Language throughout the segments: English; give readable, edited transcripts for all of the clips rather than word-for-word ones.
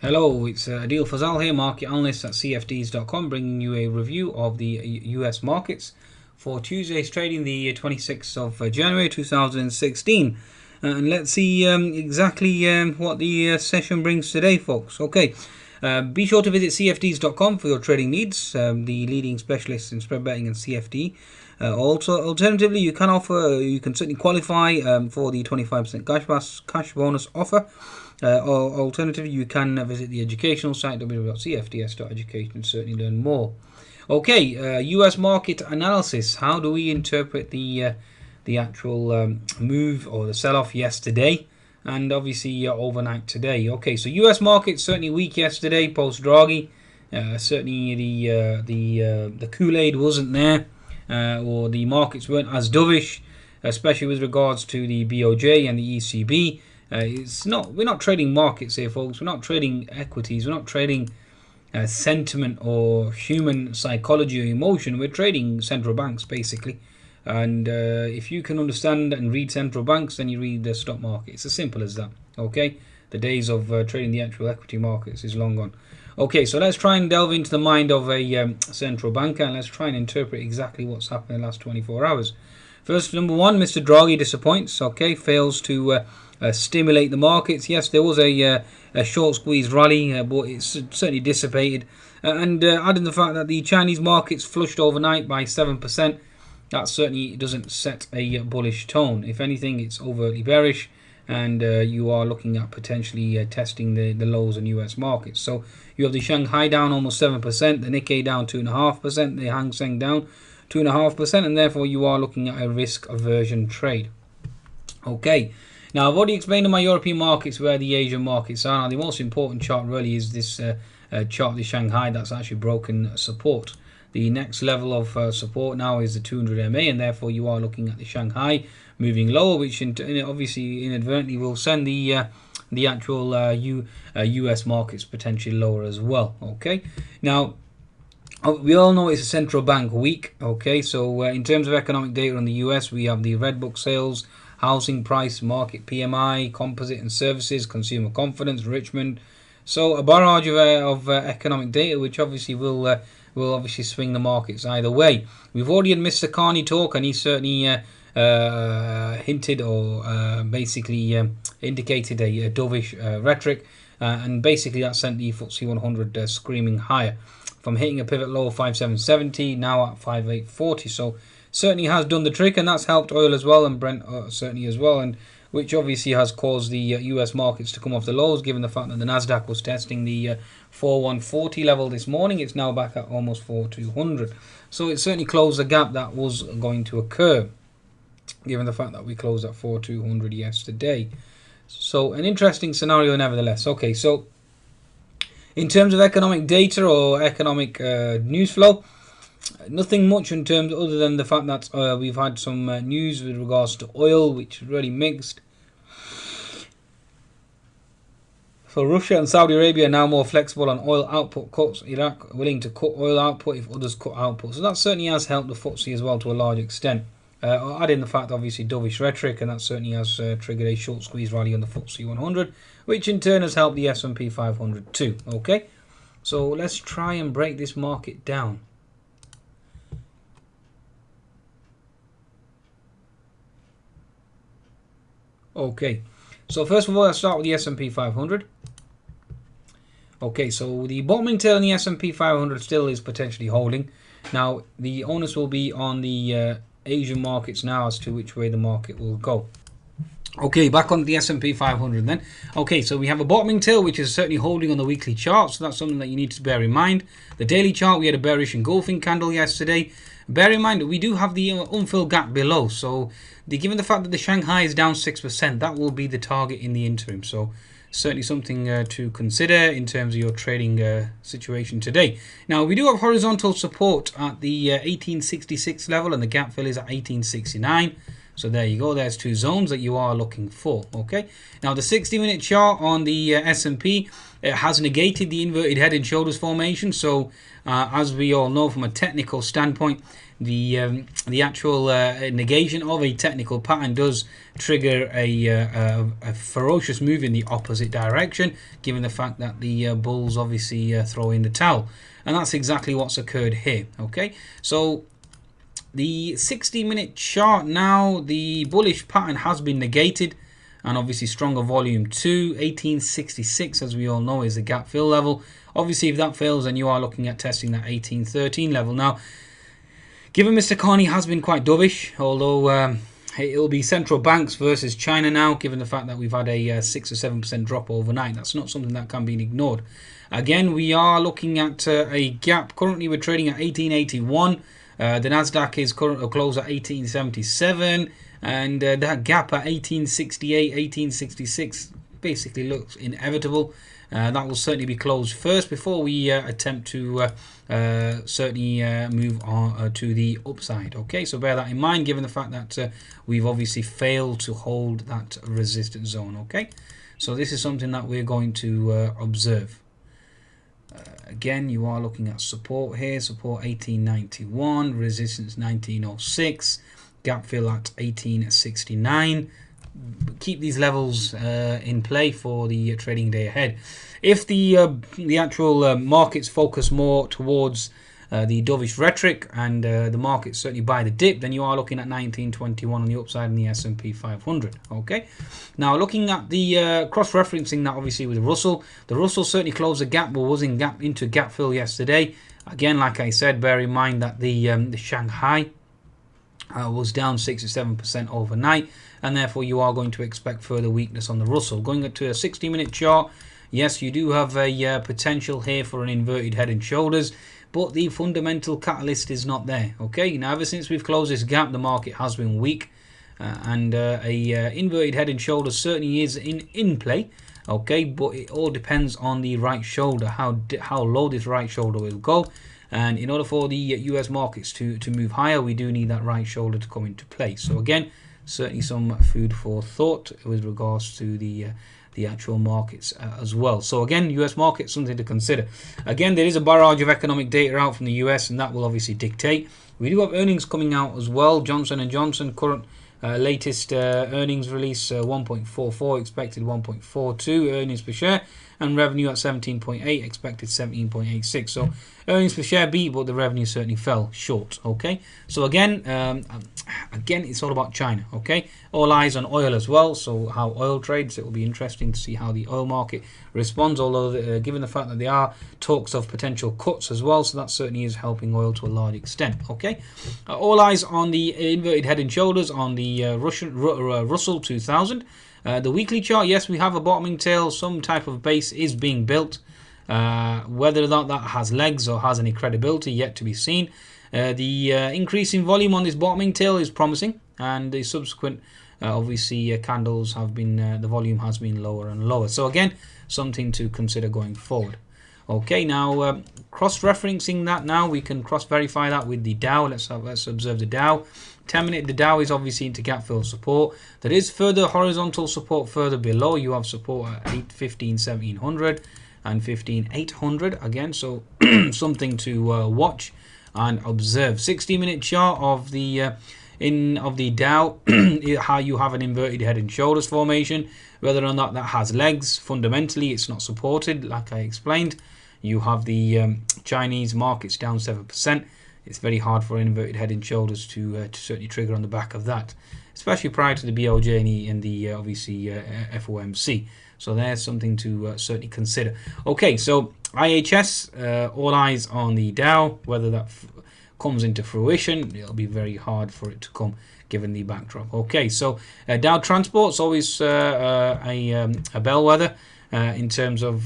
Hello, it's Adil Fazal here, market analyst at CFDs.com, bringing you a review of the US markets for Tuesday's trading, the 26th of January 2016. And let's see exactly what the session brings today, folks. Okay, be sure to visit CFDs.com for your trading needs, the leading specialists in spread betting and CFD. Also, alternatively, you can certainly qualify for the 25% cash bonus offer. Or alternatively, you can visit the educational site www.cfds.education and certainly learn more. Okay, US market analysis. How do we interpret the actual move or the sell-off yesterday, and obviously overnight today? Okay, so US market certainly weak yesterday post Draghi. Certainly the Kool-Aid wasn't there, or the markets weren't as dovish, especially with regards to the BOJ and the ECB. We're not trading markets here, folks. We're not trading equities. We're not trading sentiment or human psychology or emotion. We're trading central banks, basically. And if you can understand and read central banks, then you read the stock market. It's as simple as that. Okay, the days of trading the actual equity markets is long gone. Okay, so let's try and delve into the mind of a central banker, and let's try and interpret exactly what's happened in the last 24 hours. First, number one, Mr. Draghi disappoints. Okay, fails to stimulate the markets. Yes, there was a short squeeze rally, but it's certainly dissipated. And adding the fact that the Chinese markets flushed overnight by 7%, that certainly doesn't set a bullish tone. If anything, it's overtly bearish, and you are looking at potentially testing the lows in US markets. So you have the Shanghai down almost 7%, the Nikkei down 2.5%, the Hang Seng down 2.5%, and therefore you are looking at a risk aversion trade. Okay. Now, I've already explained in my European markets where the Asian markets are. Now, the most important chart really is this chart, the Shanghai, that's actually broken support. The next level of support now is the 200 MA, and therefore you are looking at the Shanghai moving lower, which obviously inadvertently will send the actual US markets potentially lower as well. Okay. Now, we all know it's a central bank week. Okay, so in terms of economic data in the US, we have the Red Book sales, housing price, market PMI, composite and services, consumer confidence, Richmond. So a barrage of economic data, which obviously will obviously swing the markets either way. We've already had Mr. Carney talk, and he certainly hinted or basically indicated a dovish rhetoric, and basically that sent the FTSE 100 screaming higher, from hitting a pivot low of 5770, now at 5840. So certainly has done the trick, and that's helped oil as well, and Brent certainly as well, and which obviously has caused the US markets to come off the lows, given the fact that the Nasdaq was testing the 4140 level this morning. It's now back at almost 4200. So it certainly closed the gap that was going to occur, given the fact that we closed at 4200 yesterday. So an interesting scenario nevertheless. Okay, so in terms of economic data or economic news flow, nothing much in terms other than the fact that we've had some news with regards to oil, which is really mixed. So Russia and Saudi Arabia are now more flexible on oil output cuts. Iraq willing to cut oil output if others cut output. So that certainly has helped the FTSE as well to a large extent. Adding the fact, obviously, dovish rhetoric, and that certainly has triggered a short squeeze rally on the FTSE 100, which in turn has helped the S&P 500 too. Okay, so let's try and break this market down. Okay, so first of all, let's start with the S&P 500. Okay, so the bottoming tail in the S&P 500 still is potentially holding. Now, the onus will be on the Asian markets now as to which way the market will go. Okay, back on the S&P 500 then. Okay, so we have a bottoming tail, which is certainly holding on the weekly chart, so that's something that you need to bear in mind. The daily chart, we had a bearish engulfing candle yesterday. Bear in mind, we do have the unfilled gap below, so given the fact that the Shanghai is down 6%, that will be the target in the interim. So certainly something to consider in terms of your trading situation today. Now, we do have horizontal support at the 1866 level, and the gap fill is at 1869. So there you go. There's two zones that you are looking for. Okay. Now the 60-minute chart on the S&P, it has negated the inverted head and shoulders formation. So as we all know from a technical standpoint, the actual negation of a technical pattern does trigger a ferocious move in the opposite direction, given the fact that the bulls obviously throw in the towel. And that's exactly what's occurred here. Okay, so the 60-minute chart now, the bullish pattern has been negated, and obviously stronger volume too. 1866, as we all know, is the gap fill level. Obviously, if that fails, then you are looking at testing that 1813 level. Now, given Mr. Carney has been quite dovish, although it'll be central banks versus China now, given the fact that we've had a 6 or 7% drop overnight. That's not something that can be ignored. Again, we are looking at a gap. Currently, we're trading at 1881. The Nasdaq is currently closed at 1877, and that gap at 1868, 1866 basically looks inevitable. That will certainly be closed first before we attempt to certainly move on to the upside. Okay, so bear that in mind, given the fact that we've obviously failed to hold that resistance zone. Okay, so this is something that we're going to observe. Again, you are looking at support here. Support 1891, resistance 1906, gap fill at 1869. Keep these levels in play for the trading day ahead. If the actual markets focus more towards the dovish rhetoric and the markets certainly buy the dip, then you are looking at 1921 on the upside in the S&P 500. Okay, now looking at the cross-referencing that obviously with Russell, the Russell certainly closed the gap, but was into gap fill yesterday. Again, like I said, bear in mind that the Shanghai was down 6 or 7% overnight, and therefore you are going to expect further weakness on the Russell. Going to a 60-minute chart, yes, you do have a potential here for an inverted head and shoulders, but the fundamental catalyst is not there. Okay, now ever since we've closed this gap, the market has been weak, and a inverted head and shoulders certainly is in play. Okay, but it all depends on the right shoulder, how low this right shoulder will go. And in order for the US markets to move higher, we do need that right shoulder to come into play. So again, certainly some food for thought with regards to the actual markets as well. So again, US markets, something to consider. Again, there is a barrage of economic data out from the US, and that will obviously dictate. We do have earnings coming out as well. Johnson & Johnson, current latest earnings release, 1.44, expected 1.42 earnings per share, and revenue at 17.8, expected 17.86. So earnings per share beat, but the revenue certainly fell short. Okay, so again, it's all about China. Okay, all eyes on oil as well. So how oil trades, it will be interesting to see how the oil market responds. Although given the fact that there are talks of potential cuts as well, so that certainly is helping oil to a large extent. Okay, all eyes on the inverted head and shoulders on the Russell 2000. The weekly chart, yes, we have a bottoming tail. Some type of base is being built. Whether or not that has legs or has any credibility, yet to be seen. The increase in volume on this bottoming tail is promising, and the subsequent obviously candles have been, the volume has been lower and lower. So again, something to consider going forward. Okay, now cross-referencing that, now we can cross-verify that with the Dow. Let's observe the Dow. 10-minute, the Dow is obviously into gap fill support. There is further horizontal support further below. You have support at 15,1700 and 15,800 again. So something to watch and observe. 60-minute chart of the Dow, how you have an inverted head and shoulders formation. Whether or not that has legs, fundamentally it's not supported, like I explained. You have the Chinese markets down 7%. It's very hard for inverted head and shoulders to certainly trigger on the back of that, especially prior to the BOJ and the obviously FOMC. So there's something to certainly consider. Okay, so IHS, all eyes on the Dow. Whether that comes into fruition, it'll be very hard for it to come given the backdrop. Okay, so Dow Transport's always a bellwether in terms of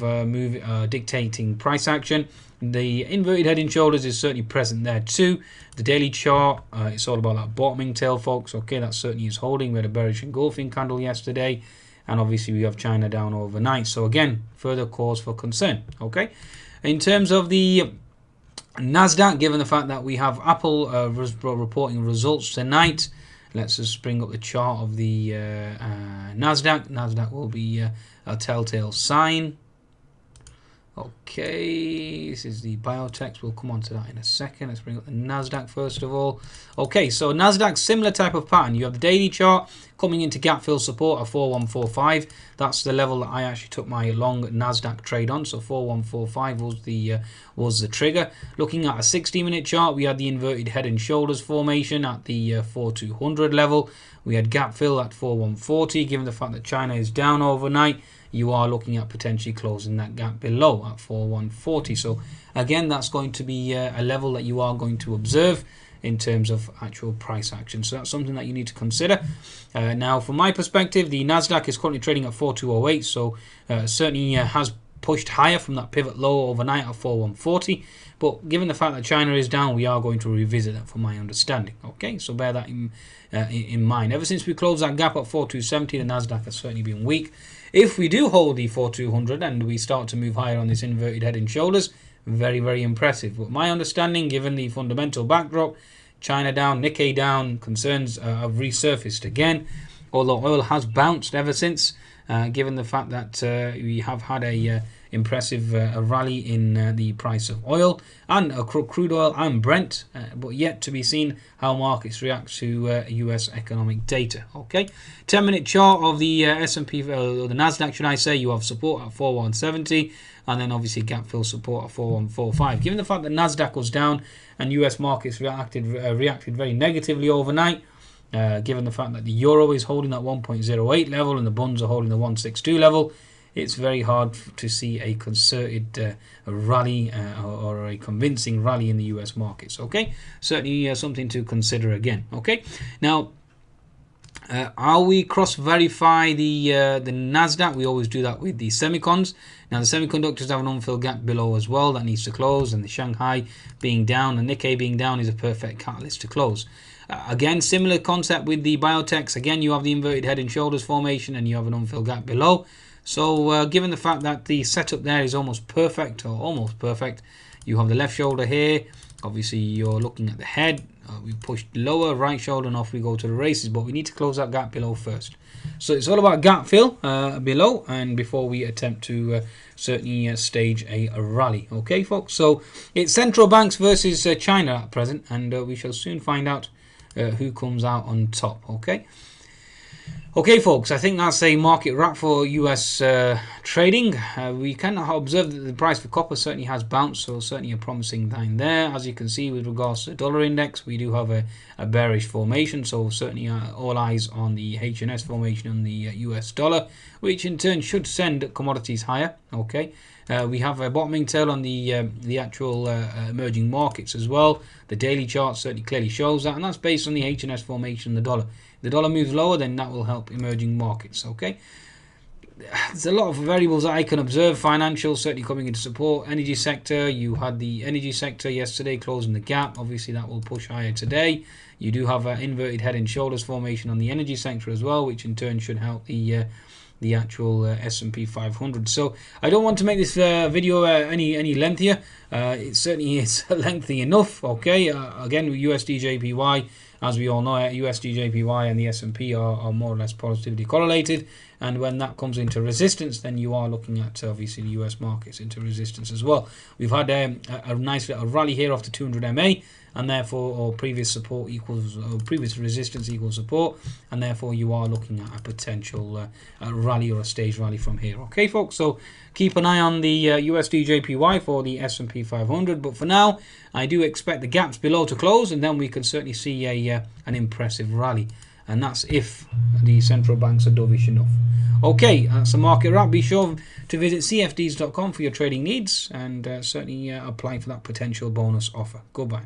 dictating price action. The inverted head and shoulders is certainly present there too. The daily chart, it's all about that bottoming tail, folks. Okay, that certainly is holding. We had a bearish engulfing candle yesterday, and obviously we have China down overnight. So again, further cause for concern. Okay, in terms of the Nasdaq, given the fact that we have Apple reporting results tonight, Let's just bring up the chart of the Nasdaq. Nasdaq will be a telltale sign. Okay, this is the biotechs. We'll come on to that in a second. Let's bring up the Nasdaq first of all. Okay, so Nasdaq, similar type of pattern. You have the daily chart coming into gap fill support at 4145. That's the level that I actually took my long Nasdaq trade on. So 4145 was the trigger. Looking at a 60-minute chart, we had the inverted head and shoulders formation at the 4200 level. We had gap fill at 4140. Given the fact that China is down overnight, you are looking at potentially closing that gap below at 4140. So again, that's going to be a level that you are going to observe in terms of actual price action. So that's something that you need to consider. Now, from my perspective, the Nasdaq is currently trading at 4208, so certainly has pushed higher from that pivot low overnight at 4140. But given the fact that China is down, we are going to revisit that, from my understanding. Okay, so bear that in mind. Ever since we closed that gap at 4270, the Nasdaq has certainly been weak. If we do hold the 4200 and we start to move higher on this inverted head and shoulders, very, very impressive. But my understanding, given the fundamental backdrop, China down, Nikkei down, concerns have resurfaced again, although oil has bounced ever since, given the fact that we have had a impressive rally in the price of oil and crude oil and Brent, but yet to be seen how markets react to US economic data. Okay, 10-minute chart of the S&P or the Nasdaq, should I say, you have support at 4170, and then obviously gap fill support at 4145. Given the fact that Nasdaq was down and US markets reacted very negatively overnight, given the fact that the euro is holding at 1.08 level and the bonds are holding the 162 level, it's very hard to see a concerted rally or a convincing rally in the US markets. Okay, certainly something to consider again. Okay, now are we cross-verify the Nasdaq? We always do that with the semicons. Now the semiconductors have an unfilled gap below as well that needs to close, and the Shanghai being down and Nikkei being down is a perfect catalyst to close. Again, similar concept with the biotechs. Again, you have the inverted head and shoulders formation and you have an unfilled gap below. So given the fact that the setup there is almost perfect, you have the left shoulder here. Obviously, you're looking at the head. We pushed lower, right shoulder, and off we go to the races. But we need to close that gap below first. So it's all about gap fill below, and before we attempt to certainly stage a rally. Okay, folks. So it's central banks versus China at present, and we shall soon find out who comes out on top. Okay, folks, I think that's a market wrap for US trading. We can observe that the price for copper certainly has bounced, so certainly a promising time there. As you can see, with regards to the dollar index, we do have a bearish formation, so certainly all eyes on the IHS formation on the US dollar, which in turn should send commodities higher. Okay, we have a bottoming tail on the actual emerging markets as well. The daily chart certainly clearly shows that, and that's based on the IHS formation and the dollar. The dollar moves lower, then that will help emerging markets. Okay, there's a lot of variables that I can observe. Financial certainly coming into support. Energy sector, you had the energy sector yesterday closing the gap. Obviously that will push higher today. You do have an inverted head and shoulders formation on the energy sector as well, which in turn should help the actual S&P 500. So I don't want to make this video any lengthier. It certainly is lengthy enough. Okay, again, USD JPY, as we all know, USD JPY and the S&P are more or less positively correlated, and when that comes into resistance, then you are looking at obviously the US markets into resistance as well. We've had a nice little rally here off the 200 MA, and therefore previous support equals previous resistance equals support, and therefore you are looking at a potential rally or a stage rally from here. Okay, folks, so keep an eye on the USD JPY for the S&P 500, but for now I do expect the gaps below to close, and then we can certainly see an impressive rally, and that's if the central banks are dovish enough. Okay, that's a market wrap. Be sure to visit cfds.com for your trading needs, and certainly apply for that potential bonus offer. Goodbye.